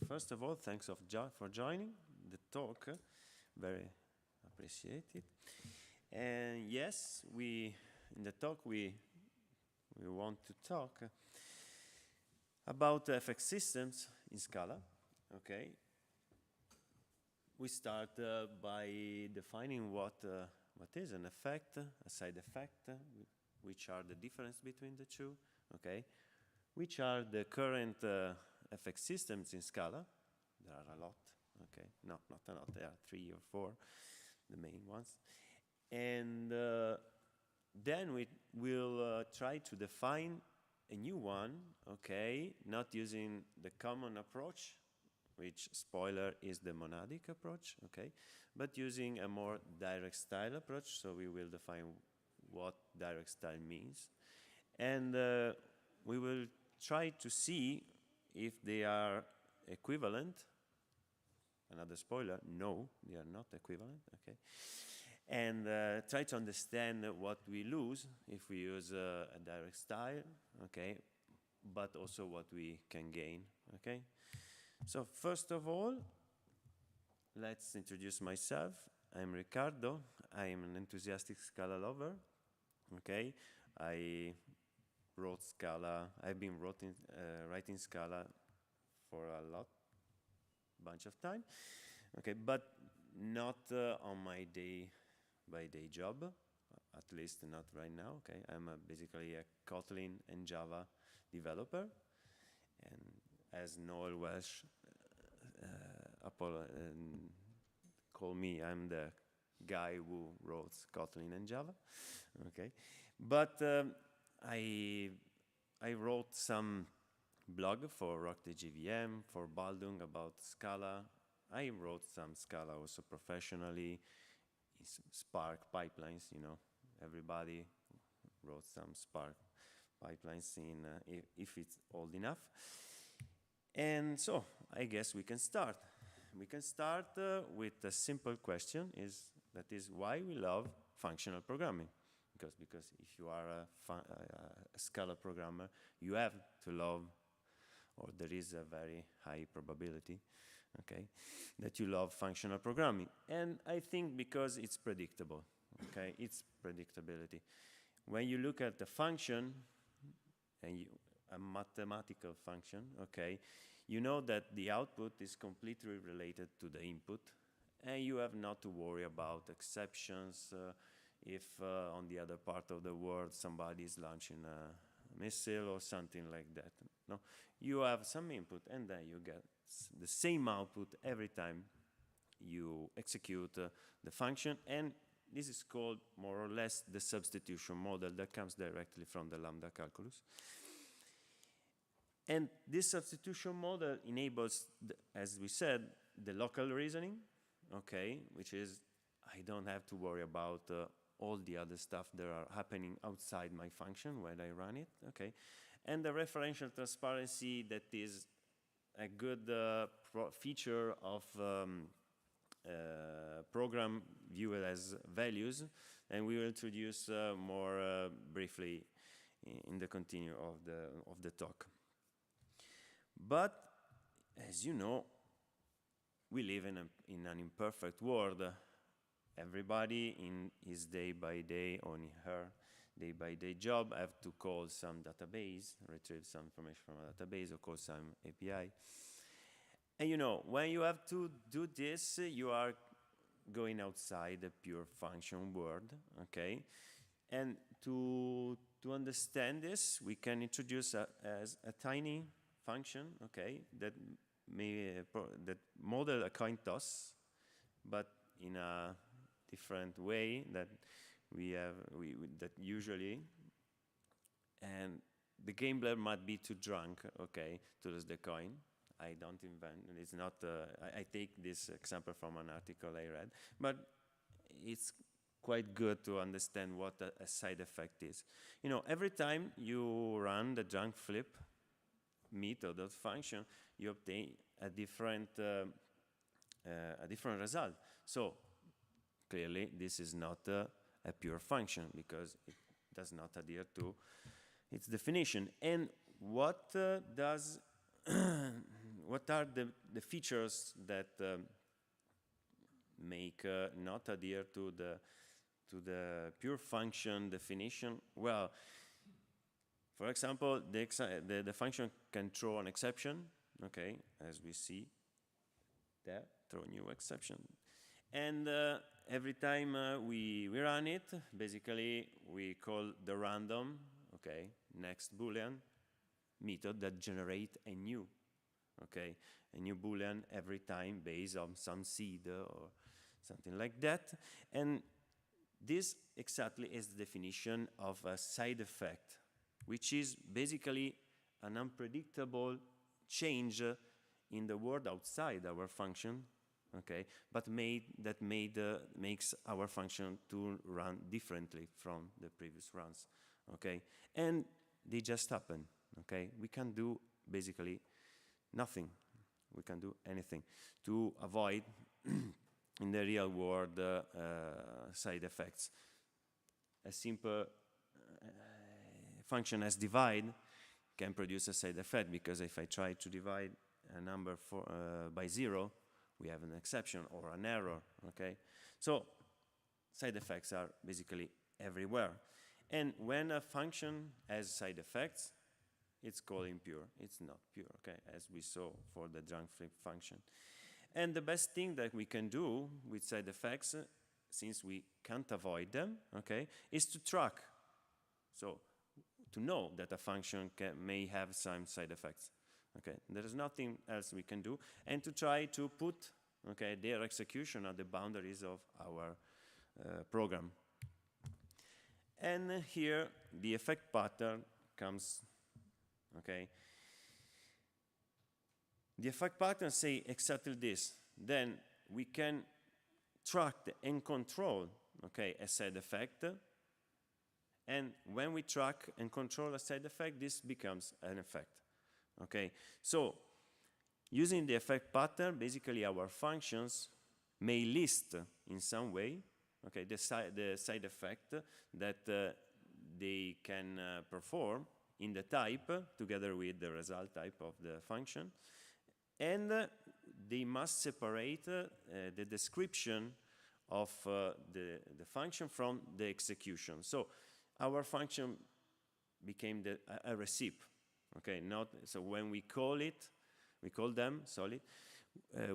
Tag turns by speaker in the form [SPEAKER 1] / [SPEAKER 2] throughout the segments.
[SPEAKER 1] first of all, thanks for joining the talk. Very appreciated. And yes, in the talk we want to talk about FX systems in Scala. Okay. We start by defining what is an effect, a side effect, which are the difference between the two. Okay. Which are the current FX systems in Scala? There are a lot. Okay, no, not a lot. There are 3 or 4, the main ones. And then we will try to define a new one, okay, not using the common approach, which, spoiler, is the monadic approach, okay, but using a more direct style approach. So we will define what direct style means. And we will try to see if they are equivalent. Another spoiler, no, they are not equivalent, okay? And try to understand what we lose if we use a direct style, okay? But also what we can gain, okay? So first of all, let's introduce myself. I'm Riccardo. I'm an enthusiastic Scala lover, okay? I wrote Scala. I've been writing Scala for a bunch of time, okay, but not on my day-by-day job, at least not right now, okay. I'm basically a Kotlin and Java developer, and as Noel Welsh call me, I'm the guy who wrote Kotlin and Java, okay. But I wrote some blog for Rock the GVM, for Baldung about Scala. I wrote some Scala also professionally, Spark pipelines, you know. Everybody wrote some Spark pipelines if it's old enough. And so I guess we can start. We can start with a simple question, that is why we love functional programming. Because if you are a Scala programmer, you have to love, or there is a very high probability, okay, that you love functional programming. And I think because it's predictable, okay, it's predictability. When you look at the function, and a mathematical function, okay, you know that the output is completely related to the input, and you have not to worry about exceptions, if on the other part of the world somebody is launching a missile or something like that. No, you have some input and then you get the same output every time you execute the function, and this is called more or less the substitution model that comes directly from the lambda calculus. And this substitution model enables, as we said, the local reasoning, okay, which is I don't have to worry about all the other stuff that are happening outside my function when I run it, okay? And the referential transparency, that is a good feature of program viewed as values, and we will introduce more briefly in the continue of the talk. But as you know, we live in an imperfect world. Everybody in his day-by-day or in her day-by-day job have to call some database, retrieve some information from a database, or call some API. And you know, when you have to do this, you are going outside the pure function world, okay? And to understand this, we can introduce as a tiny function, okay, that model a coin toss, but in a different way that that usually, and the game player might be too drunk, okay, to lose the coin. I don't invent, it's not, I take this example from an article I read, but it's quite good to understand what a side effect is. You know, every time you run the drunk flip method of function, you obtain a different result. So clearly this is not a pure function because it does not adhere to its definition. And what does what are the features that make not adhere to the pure function definition? Well, for example, the function can throw an exception, okay, as we see there, throw a new exception. And every time we run it, basically we call the random, okay, next Boolean method that generate a new Boolean every time based on some seed or something like that. And this exactly is the definition of a side effect, which is basically an unpredictable change in the word outside our function, okay, but makes our function to run differently from the previous runs, okay, and they just happen, okay. We can do basically nothing. We can do anything to avoid in the real world side effects. A simple function as divide can produce a side effect, because if I try to divide a number by 0, we have an exception or an error, okay? So side effects are basically everywhere. And when a function has side effects, it's called impure. It's not pure, okay, as we saw for the drunk flip function. And the best thing that we can do with side effects, since we can't avoid them, okay, is to track. So to know that a function may have some side effects. Okay, there is nothing else we can do, and to try to put, okay, their execution at the boundaries of our program. And here the effect pattern comes, okay. The effect pattern say exactly this. Then we can track and control, okay, a side effect. And when we track and control a side effect, this becomes an effect. Okay, so using the effect pattern, basically our functions may list in some way, okay, the side effect that they can perform in the type together with the result type of the function, and they must separate the description of the function from the execution. So our function became a receipt. Okay, not so when we call them,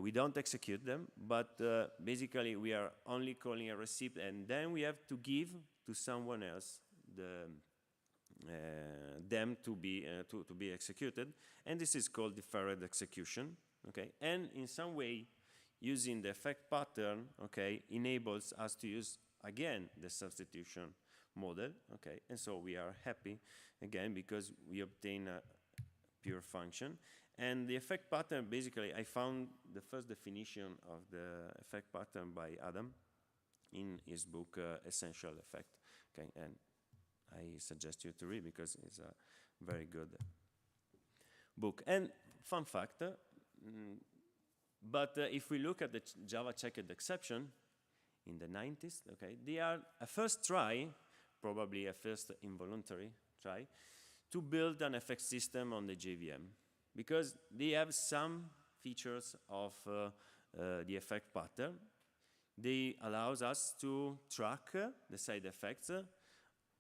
[SPEAKER 1] we don't execute them, but basically we are only calling a receipt, and then we have to give to someone else them to be executed, and this is called deferred execution. Okay, and in some way, using the effect pattern, okay, enables us to use again the substitution model. Okay, and so we are happy again because we obtain a pure function. And the effect pattern, basically, I found the first definition of the effect pattern by Adam in his book Essential Effect. Okay, and I suggest you to read because it's a very good book. And fun fact, but if we look at the Java checked exception in the 90s, okay, they are a first try, probably a first involuntary try, to build an effect system on the JVM, because they have some features of the effect pattern. They allows us to track the side effects,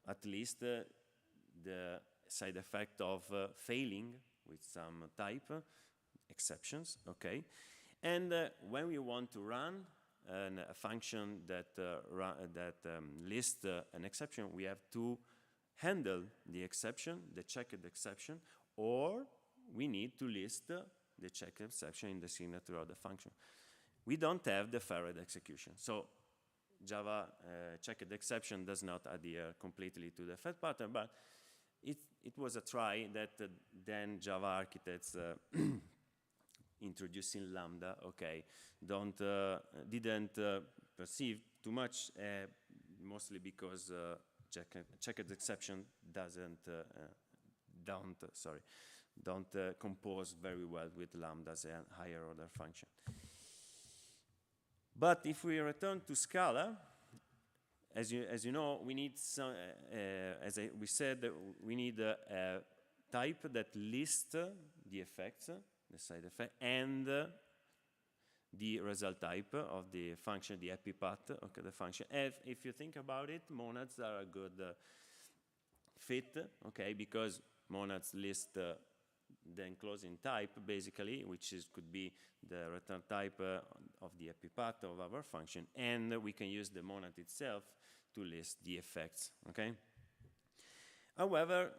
[SPEAKER 1] at least the side effect of failing with some type exceptions, okay? And when we want to run a function that lists an exception, we have to handle the exception, the checked exception, or we need to list the checked exception in the signature of the function. We don't have deferred execution. So Java checked exception does not adhere completely to the effect pattern, but it was a try that then Java architects introducing Lambda, okay, didn't perceive too much, mostly because checked exception don't compose very well with Lambdas and higher order function. But if we return to Scala, as you know, we need some, we said, we need a type that lists the effects, the side effect, and the result type of the function, the happy path, okay, the function. If you think about it, monads are a good fit, okay, because monads list the enclosing type, basically, which could be the return type of the happy path of our function, and we can use the monad itself to list the effects, okay? However,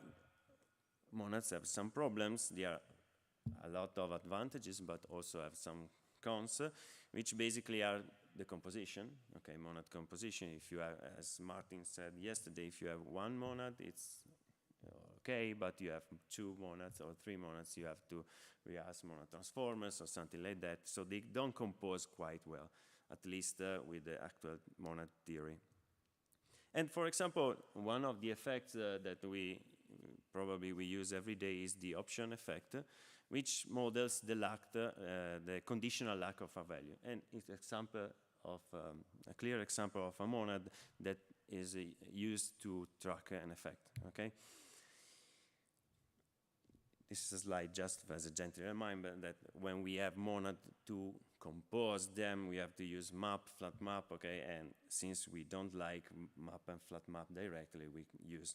[SPEAKER 1] monads have some problems. There are a lot of advantages, but also have some cons, which basically are the composition, okay, monad composition. If you have, as Martin said yesterday, if you have one monad, it's okay, but you have two monads or three monads, you have to react monad transformers or something like that, so they don't compose quite well, at least with the actual monad theory. And for example, one of the effects that we use every day is the option effect, which models the conditional lack of a value. And it's a clear example of a monad that is used to track an effect, okay? This is a slide just as a gentle reminder that when we have monad to compose them, we have to use map, FlatMap, okay? And since we don't like map and FlatMap directly, we use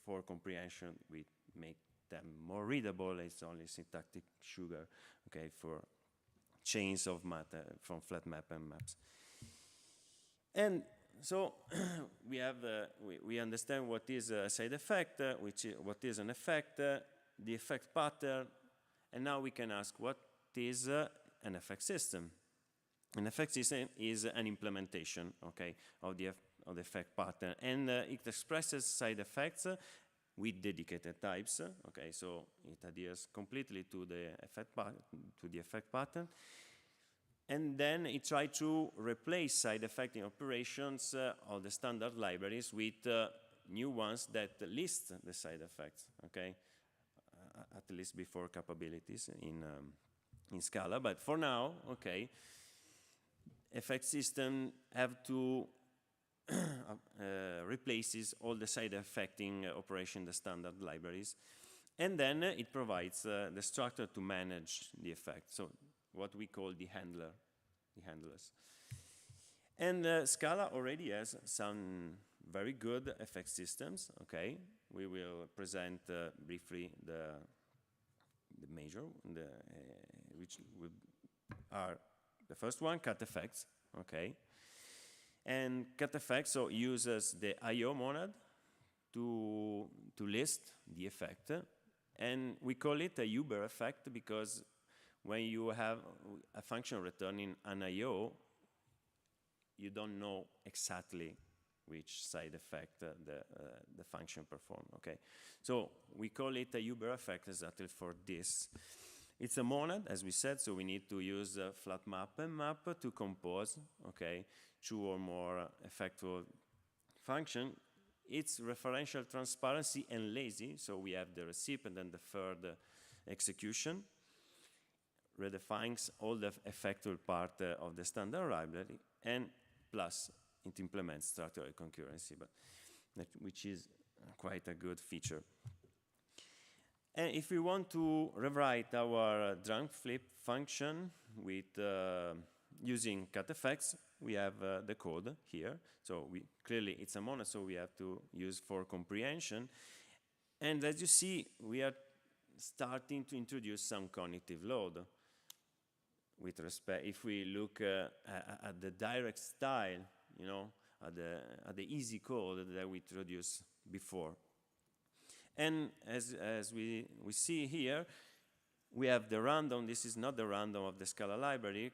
[SPEAKER 1] for comprehension, we make them more readable. It's only syntactic sugar, okay, for chains of matter from FlatMap and maps. And so we have we understand what is a side effect, what is an effect, the effect pattern, and now we can ask what is an effect system. An effect system is an implementation, okay, of the effect pattern, and it expresses side effects with dedicated types, okay, so it adheres completely to the effect pattern, and then it tries to replace side effecting operations of the standard libraries with new ones that list the side effects, okay, at least before capabilities in Scala. But for now, okay, effect system have to replaces all the side effecting operation, the standard libraries, and then it provides the structure to manage the effect, so what we call the handlers. And Scala already has some very good effect systems, okay? We will present briefly the major, which are the first one, cat effects, okay? And cat effects so uses the IO monad to list the effect, and we call it a Uber effect because when you have a function returning an IO, you don't know exactly which side effect the function perform, okay? So we call it a Uber effect exactly for this. It's a monad, as we said, so we need to use FlatMap and map to compose, okay, two or more effectual function. It's referential transparency and lazy, so we have the receipt and then the third execution, redefines all the effectual part of the standard library, and plus it implements structural concurrency, which is quite a good feature. And if we want to rewrite our drunk flip function with using cat effects, we have the code here. So clearly it's a monad, so we have to use for comprehension. And as you see, we are starting to introduce some cognitive load. With respect, if we look at the direct style, you know, at the easy code that we introduced before. And as we see here, we have the random. This is not the random of the Scala library,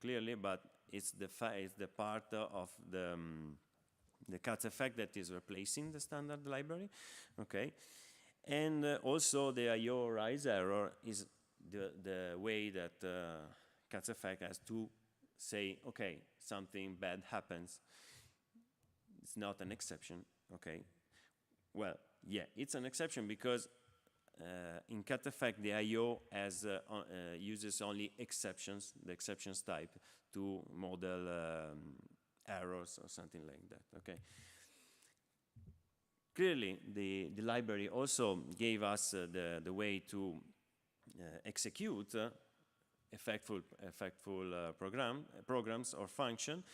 [SPEAKER 1] clearly, but it's the part of the Cats effect that is replacing the standard library, okay? And also the IO rise error is the way that Cats effect has to say, okay, something bad happens. It's not an exception, okay? Well, yeah, it's an exception because in cat effect, the IO uses only exceptions, the exceptions type, to model errors or something like that, okay? Clearly, the library also gave us the way to execute effectful programs or function.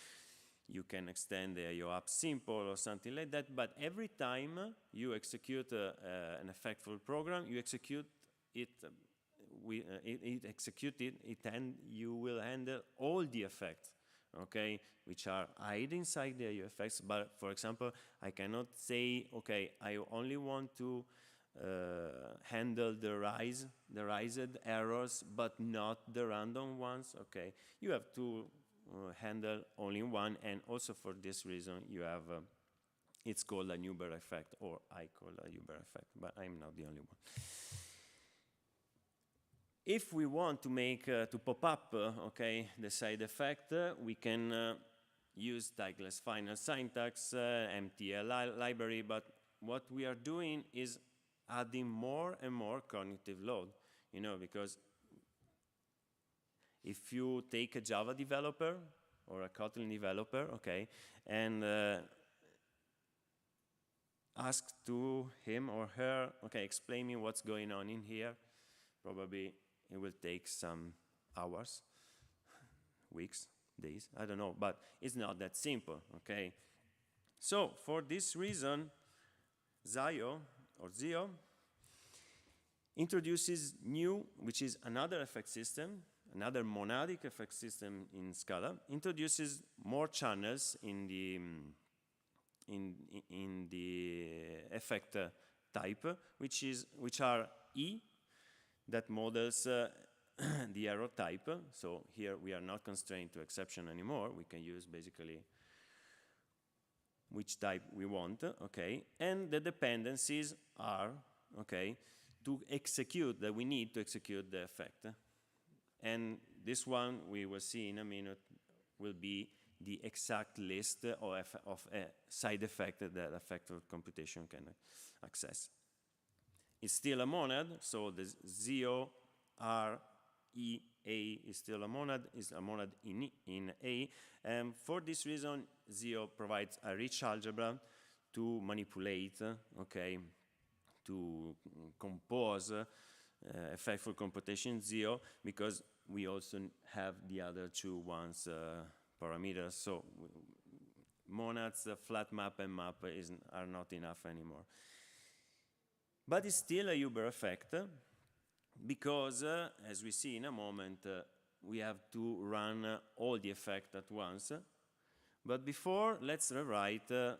[SPEAKER 1] You can extend the IO up simple or something like that, but every time you execute an effectful program, you execute it, and you will handle all the effects, okay, which are hidden inside the IO effects. But for example, I cannot say, okay, I only want to handle the raised errors, but not the random ones. Okay, you have to handle only one, and also for this reason you have it's called a Neuber effect, or I call a Neuber effect, but I'm not the only one. If we want to make to pop up okay, the side effect, we can use tagless final syntax, MTL library, but what we are doing is adding more and more cognitive load, you know, because if you take a Java developer or a Kotlin developer, okay, and ask to him or her, okay, explain me what's going on in here, probably it will take some hours, weeks, days, I don't know, but it's not that simple, okay? So for this reason, ZIO introduces new, which is another effect system, another monadic effect system in Scala, introduces more channels in the effect type, which are E, that models the error type. So here we are not constrained to exception anymore. We can use basically which type we want, okay? And the dependencies are, okay, to execute, that we need to execute the effect. And this one, we will see in a minute, will be the exact list of a side effect that effective computation can access. It's still a monad, so the ZIO REA is still a monad, is a monad in A. And for this reason, ZIO provides a rich algebra to manipulate, okay, to compose effectful computation ZIO, because we also have the other two ones parameters. So monads, FlatMap and map are not enough anymore. But it's still a Uber effect, because as we see in a moment, we have to run all the effects at once. But before, let's rewrite the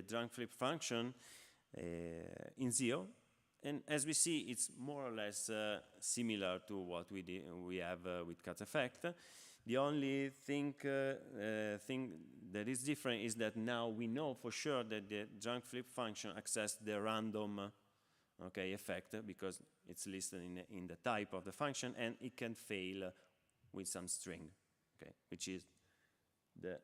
[SPEAKER 1] drunk flip function in ZIO. And as we see, it's more or less similar to what we have with Cats Effect. The only thing that is different is that now we know for sure that the drunk flip function accesses the random okay, effect, because it's listed in the type of the function, and it can fail with some string, okay, which is the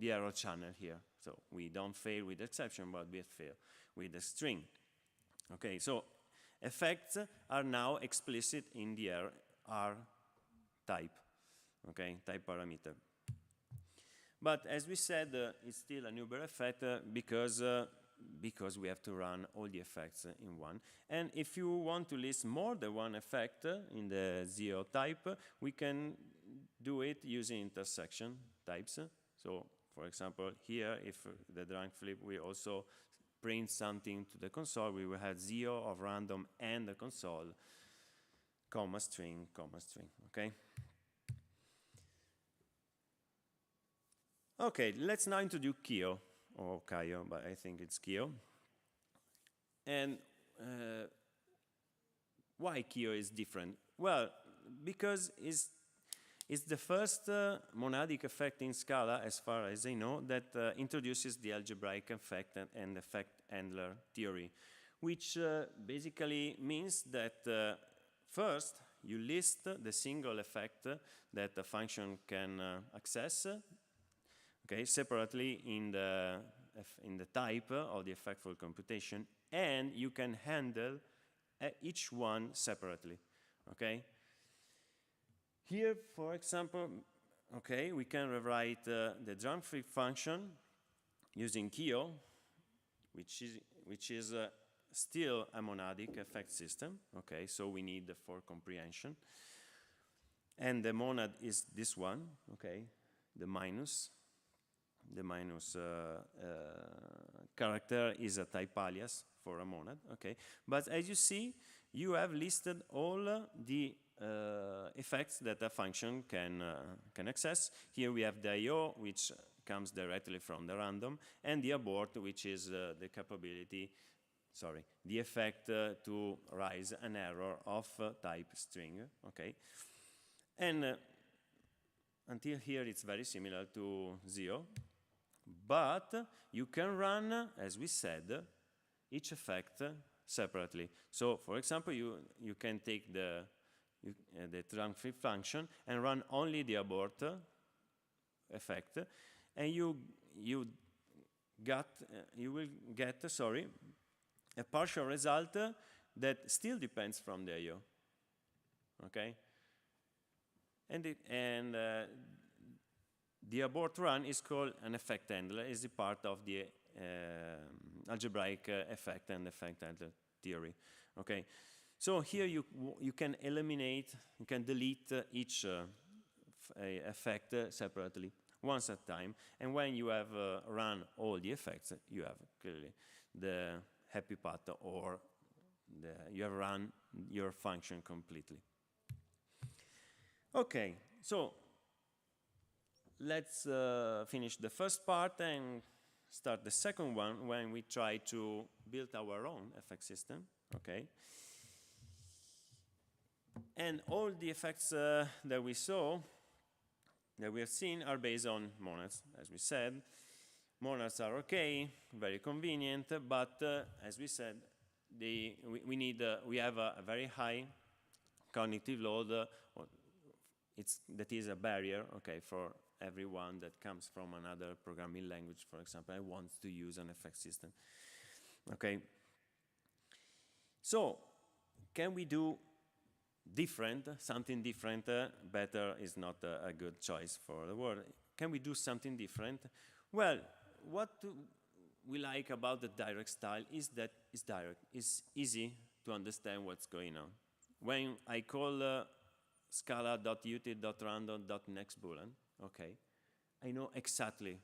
[SPEAKER 1] error channel here. So we don't fail with exception, but we fail with the string. Okay, so effects are now explicit in the R type, okay, type parameter. But as we said, it's still a Neuber effect because we have to run all the effects in one. And if you want to list more than one effect in the ZIO type, we can do it using intersection types. So for example, here, if the drunk flip, we also print something to the console, we will have ZIO of random and the console, comma string, okay? Okay, let's now introduce Kio, or Kaio, but I think it's Kio. And why Kio is different? Well, because it's the first monadic effect in Scala, as far as I know, that introduces the algebraic effect and effect handler theory, which basically means that first you list the single effect that the function can access, okay, separately in the type of the effectful computation, and you can handle each one separately, okay? Here, for example, okay, we can rewrite the drunk flip function using Kio, which is still a monadic effect system, okay, so we need the for-comprehension. And the monad is this one, okay, the minus. The minus character is a type alias for a monad, okay. But as you see, you have listed all the effects that a function can access. Here we have the I/O, which comes directly from the random, and the abort, which is the capability, sorry, the effect to raise an error of type string, okay. And until here, it's very similar to ZIO, but you can run, as we said, each effect separately. So, for example, you can take the trunc function and run only the abort effect, and you will get a partial result that still depends from the I/O. Okay, and the abort run is called an effect handler. Is a part of the algebraic effect and effect handler theory. Okay, so here you can eliminate, you can delete each effect separately, once at a time. And when you have run all the effects, you have clearly the happy path, or you have run your function completely. Okay, so let's finish the first part and start the second one, when we try to build our own effect system, okay? And all the effects that we saw, that we have seen, are based on monads, as we said. Monads are okay, very convenient, but as we said, we have a very high cognitive load. That is a barrier, okay, for everyone that comes from another programming language, for example, and wants to use an effect system. Okay. So, can we do something different? Better is not a good choice for the word. Can we do something different? Well, what we like about the direct style is that it's direct. It's easy to understand what's going on. When I call scala.util.random.nextBoolean, okay, I know exactly,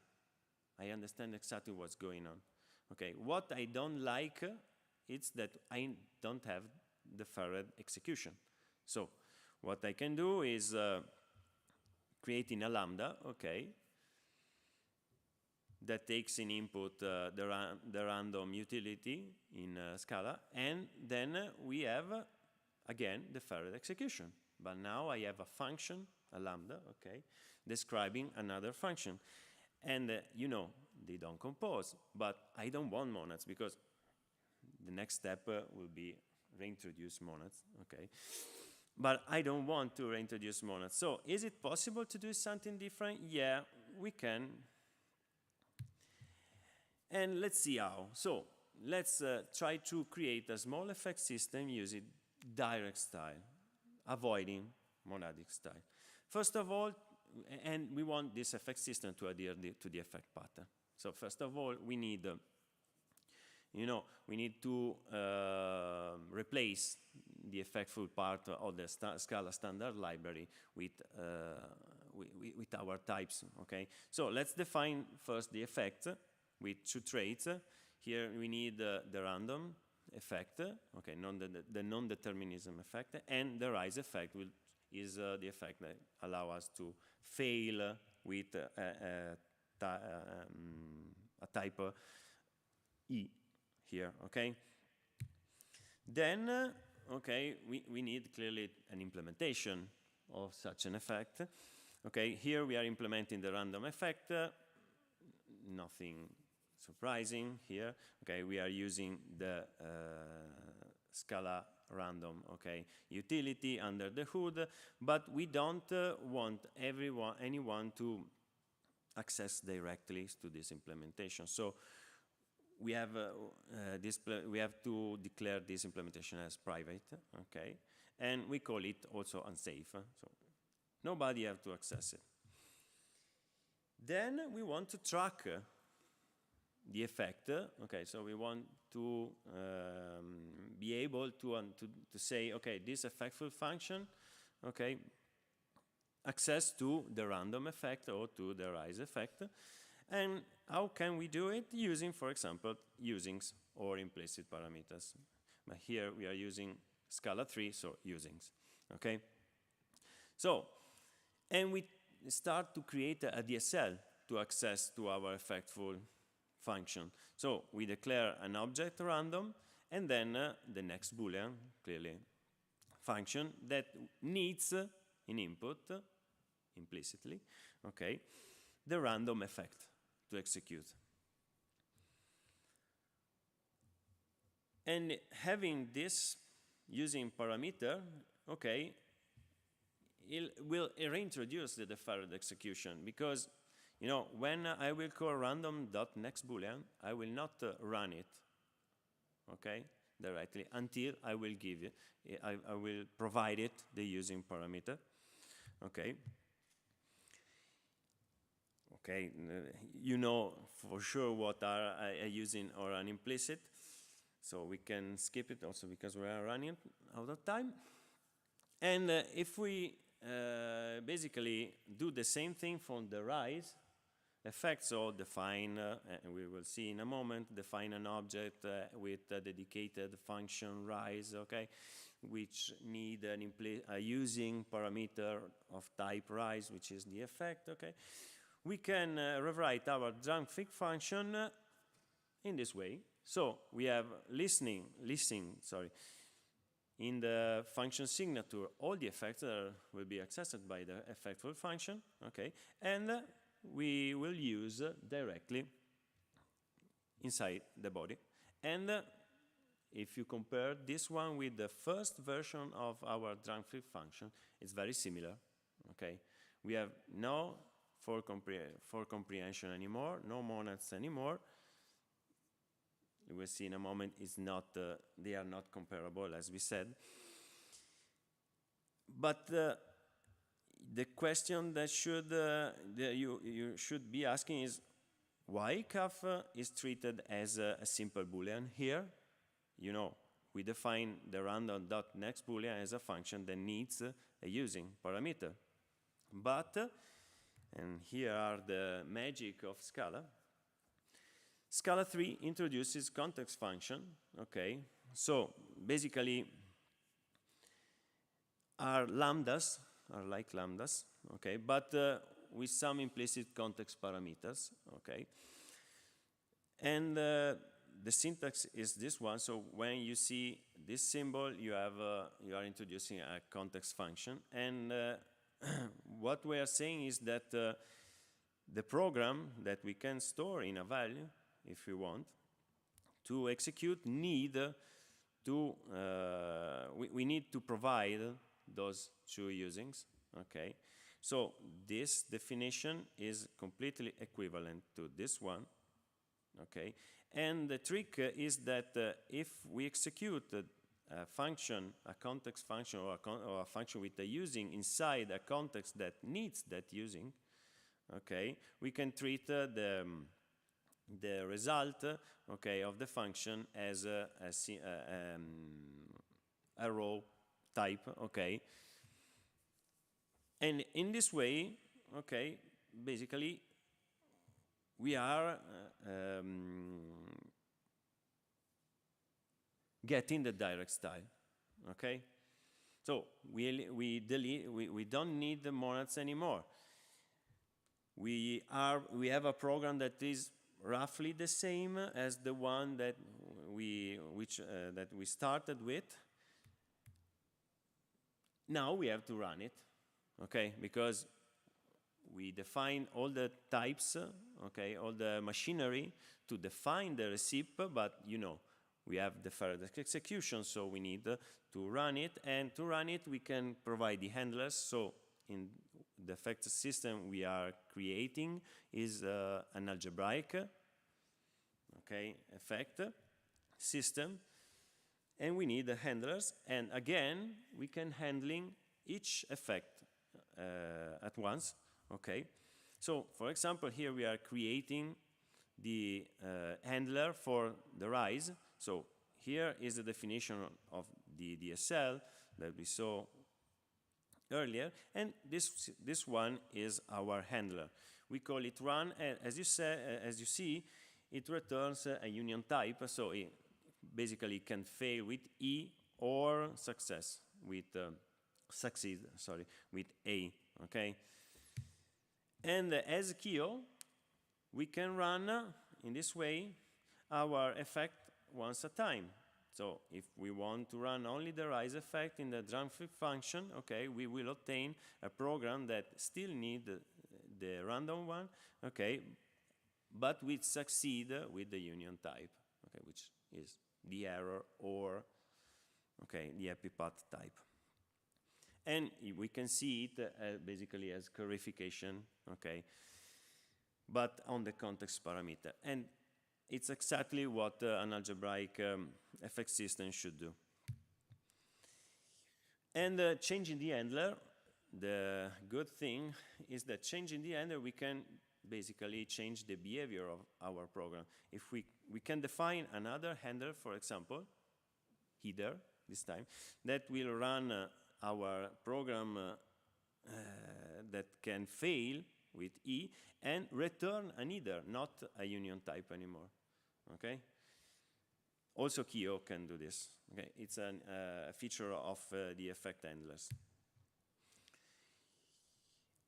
[SPEAKER 1] I understand exactly what's going on. Okay, what I don't like is that I don't have the deferred execution. So, what I can do is creating a lambda, okay, that takes in input the random utility in Scala, and then we have, again, the deferred execution. But now I have a function, a lambda, okay, describing another function. And you know, they don't compose, but I don't want monads, because the next step will be reintroduce monads, okay? But I don't want to reintroduce monads. So is it possible to do something different? Yeah, we can. And let's see how. So let's try to create a small effect system using direct style, avoiding monadic style. First of all, and we want this effect system to adhere to the effect pattern. So first of all, we need, we need to replace the effectful part of the Scala standard library with our types, okay? So let's define first the effect with two traits. Here we need the random effect, okay, the non-determinism effect, and the rise effect is the effect that allow us to fail with a type E here, okay? Then, okay, we need clearly an implementation of such an effect. Okay, here we are implementing the random effect, nothing surprising here. Okay, we are using the Scala random, okay, utility under the hood, but we don't want anyone to access directly to this implementation. So we have we have to declare this implementation as private, okay, and we call it also unsafe. So nobody have to access it. Then we want to track the effect. Okay, so we want to be able to say, okay, this effectful function, okay, access to the random effect or to the rise effect. And how can we do it? Using, for example, usings or implicit parameters. But here we are using Scala 3, so usings, okay? So, and we start to create a DSL to access to our effectful function. So we declare an object random, and then the next Boolean, clearly, function that needs in input, implicitly, okay, the random effect to execute. And having this using parameter, okay, it will reintroduce the deferred execution, because, you know, when I will call random.nextBoolean, I will not run it, okay, directly until I will give it, I will provide it the using parameter, okay. Okay, you know for sure what are a using or an implicit, so we can skip it also because we are running out of time. And if we basically do the same thing from the rise effect, so define, and we will see in a moment, define an object with a dedicated function rise, okay, which need a using parameter of type rise, which is the effect, okay. We can rewrite our Dawg function in this way. So we have listing, in the function signature, all the effects will be accessed by the effectful function, okay, and we will use directly inside the body. And if you compare this one with the first version of our Dawg function, it's very similar, okay. We have no for-comprehension anymore, no monads anymore. You will see in a moment it's not, they are not comparable, as we said. But the question that you should be asking is, why CAF is treated as a simple Boolean here? You know, we define the random.nextBoolean as a function that needs a using parameter. But, and here are the magic of Scala, Scala 3 introduces context function, okay? So basically are lambdas, are like lambdas, okay? But with some implicit context parameters, okay? And the syntax is this one. So when you see this symbol, you are introducing a context function. And what we are saying is that the program that we can store in a value, if we want to execute, need to we need to provide those two usings, okay. So this definition is completely equivalent to this one, okay. And the trick is that if we execute a function, a context function, or a function with a using inside a context that needs that using, okay, we can treat the result, okay, of the function as a row type, okay. And in this way, okay, basically we are getting the direct style, okay. So we don't need the monads anymore. We have a program that is roughly the same as the one that we started with. Now we have to run it, okay, because we define all the types, okay, all the machinery to define the receipt, but you know, we have deferred execution, so we need to run it, and to run it we can provide the handlers. So in the effect system we are creating is an algebraic, okay, effect system, and we need the handlers, and again we can handling each effect at once, okay. So for example, here we are creating the handler for the rise. So here is the definition of the DSL that we saw earlier, and this one is our handler. We call it run, and as you see, it returns a union type, so it basically can fail with E or succeed with A, okay? And as Kio, we can run in this way our effect once a time. So if we want to run only the rise effect in the drum flip function, okay, we will obtain a program that still needs the random one, okay, but we succeed with the union type, okay, which is the error or, okay, the epipath type. And we can see it basically as clarification, okay, but on the context parameter. And it's exactly what an algebraic effect system should do. And changing the handler, the good thing is that changing the handler, we can basically change the behavior of our program. If we can define another handler, for example, header this time, that will run our program that can fail with E and return an header, not a union type anymore, okay? Also Kio can do this, okay? It's a feature of the effect handlers.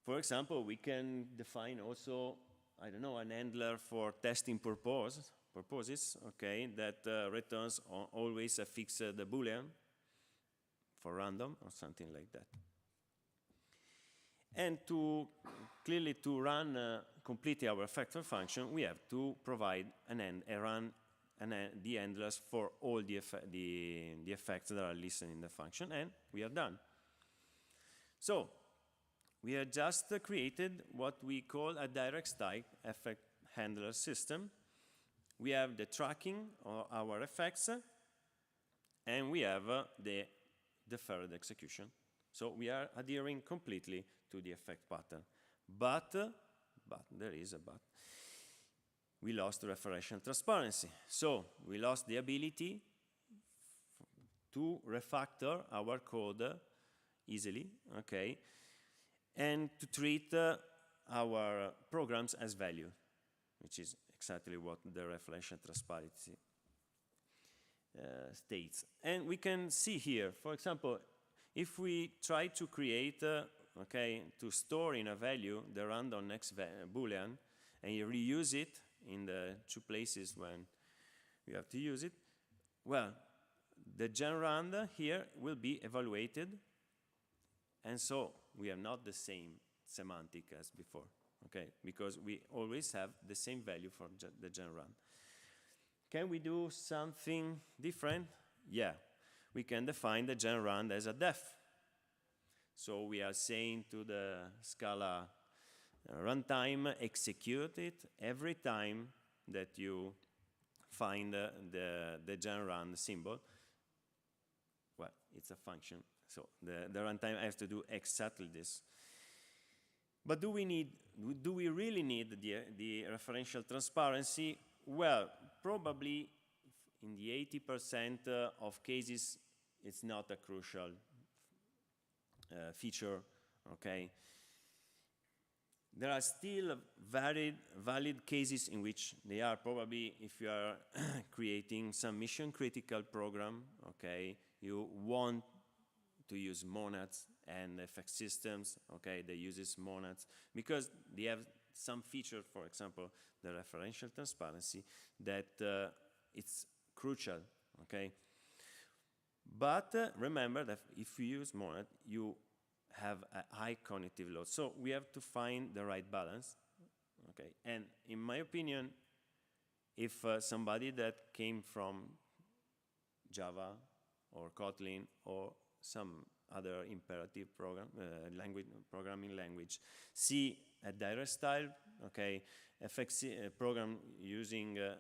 [SPEAKER 1] For example, we can define also, I don't know, an handler for testing purposes, okay, that returns always a fixed Boolean for random or something like that. And clearly to run completely our effector function, we have to provide the handlers for all the effects that are listed in the function, and we are done. So we have just created what we call a direct style effect handler system. We have the tracking of our effects, and we have the deferred execution. So we are adhering completely to the effect pattern. But there is a but. We lost referential transparency. So we lost the ability to refactor our code easily, okay, and to treat our programs as value, which is exactly what the referential transparency states. And we can see here, for example, if we try to create, okay, to store in a value the random next Boolean, and you reuse it in the two places when you have to use it, well, the genrand here will be evaluated, and so we have not the same semantic as before, okay, because we always have the same value for the genrand. Can we do something different? Yeah, we can define the genrand as a def. So we are saying to the Scala runtime, execute it every time that you find the genrand symbol. Well, it's a function, so the runtime has to do exactly this. But do we really need the referential transparency? Well, probably in the 80% of cases, it's not a crucial feature, okay? There are still valid cases in which they are probably, if you are creating some mission-critical program, okay, you want to use monads and effect systems, okay, they use monads because they have some feature, for example, the referential transparency, that it's crucial, okay? But remember that if you use monad, you have a high cognitive load. So we have to find the right balance, okay? And in my opinion, if somebody that came from Java or Kotlin or some other imperative programming language see a direct style, okay, program using an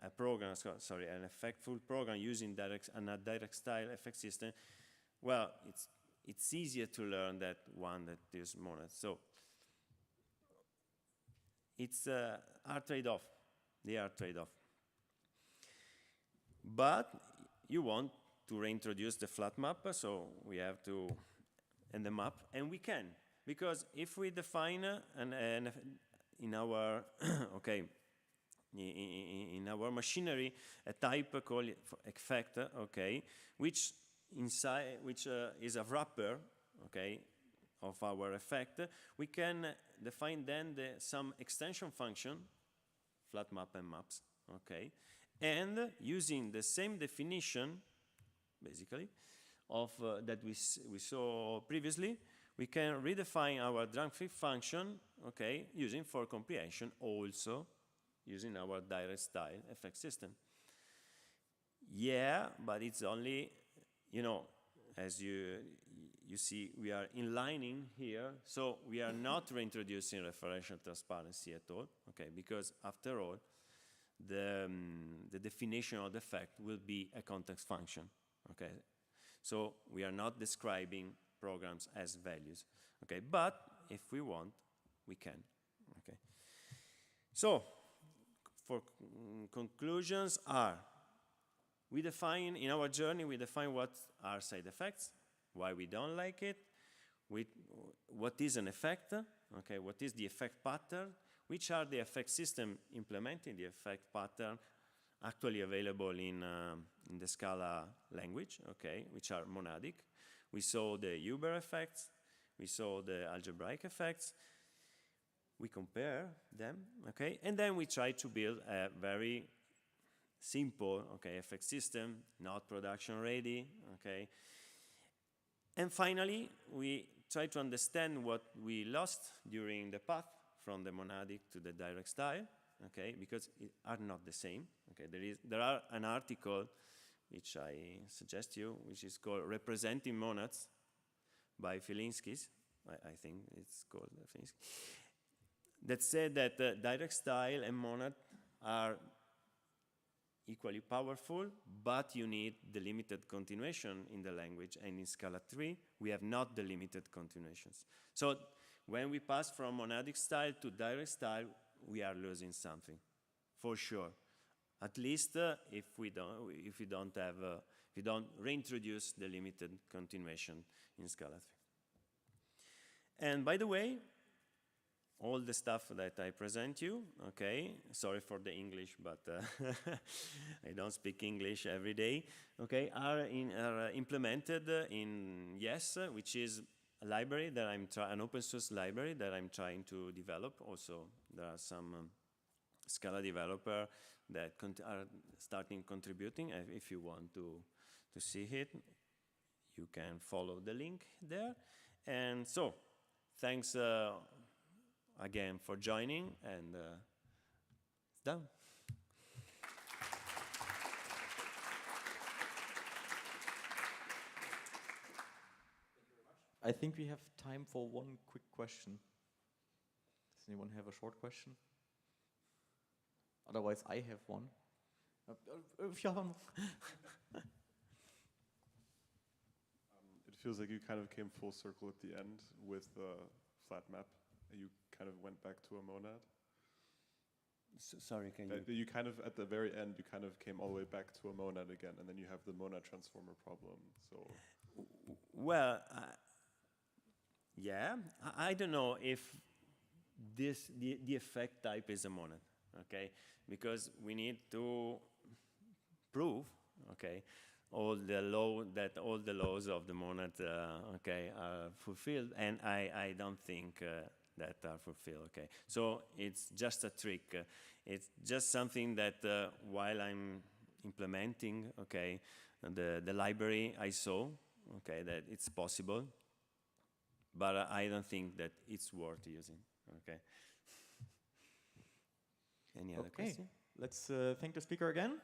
[SPEAKER 1] effectful program using a direct style effect system, well, it's easier to learn that one that is monad. So it's a hard trade-off. They are trade-off. But you want to reintroduce the flat map, so we have to end the map, and we can, because if we define in our okay, in our machinery a type called effect, okay, which inside is a wrapper, okay, of our effect, we can define then some extension function, flat map and maps, okay, and using the same definition, basically, of that we saw previously, we can redefine our drag-fit function, okay, using for-comprehension, also using our direct style effect system. Yeah, but it's only, you know, as you see, we are inlining here, so we are not reintroducing referential transparency at all, okay, because after all, the definition of the effect will be a context function, okay? So we are not describing programs as values, okay? But if we want, we can, okay? So, for conclusions are, we define, in our journey, we define what are side effects, why we don't like it, what is an effect, okay, what is the effect pattern, which are the effect system implementing the effect pattern actually available in the Scala language, okay, which are monadic. We saw the Uber effects, we saw the algebraic effects, we compare them, okay, and then we try to build a very simple, okay, effect system, not production ready, okay. And finally, we try to understand what we lost during the path from the monadic to the direct style, okay, because it are not the same, okay. There are an article which I suggest you, which is called Representing Monads by Filinskis, I think it's called Filinskis, that said that direct style and monad are equally powerful, but you need delimited continuation in the language, and in Scala 3, we have not delimited continuations. So when we pass from monadic style to direct style, we are losing something, for sure. At least if we don't reintroduce the limited continuation in Scala 3. And by the way, all the stuff that I present you, okay, sorry for the English, but I don't speak English every day, okay, are implemented in Yes, which is a library that an open source library that I'm trying to develop. Also, there are some Scala developers that are starting contributing. If you want to see it, you can follow the link there. And so, thanks again for joining, and it's done.
[SPEAKER 2] I think we have time for one quick question. Does anyone have a short question? Otherwise, I have one.
[SPEAKER 3] It feels like you kind of came full circle at the end with FlatMap. You kind of went back to a monad.
[SPEAKER 1] Sorry, can you?
[SPEAKER 3] You kind of, at the very end, you kind of came all the way back to a monad again, and then you have the monad transformer problem. So,
[SPEAKER 1] well, yeah, I don't know if the effect type is a monad, okay, because we need to prove, okay, all the laws of the monad, okay, are fulfilled, and I don't think that are fulfilled, okay. So it's just a trick. It's just something that while I'm implementing, okay, the library, I saw, okay, that it's possible, but I don't think that it's worth using, okay. Any other question?
[SPEAKER 2] Let's thank the speaker again.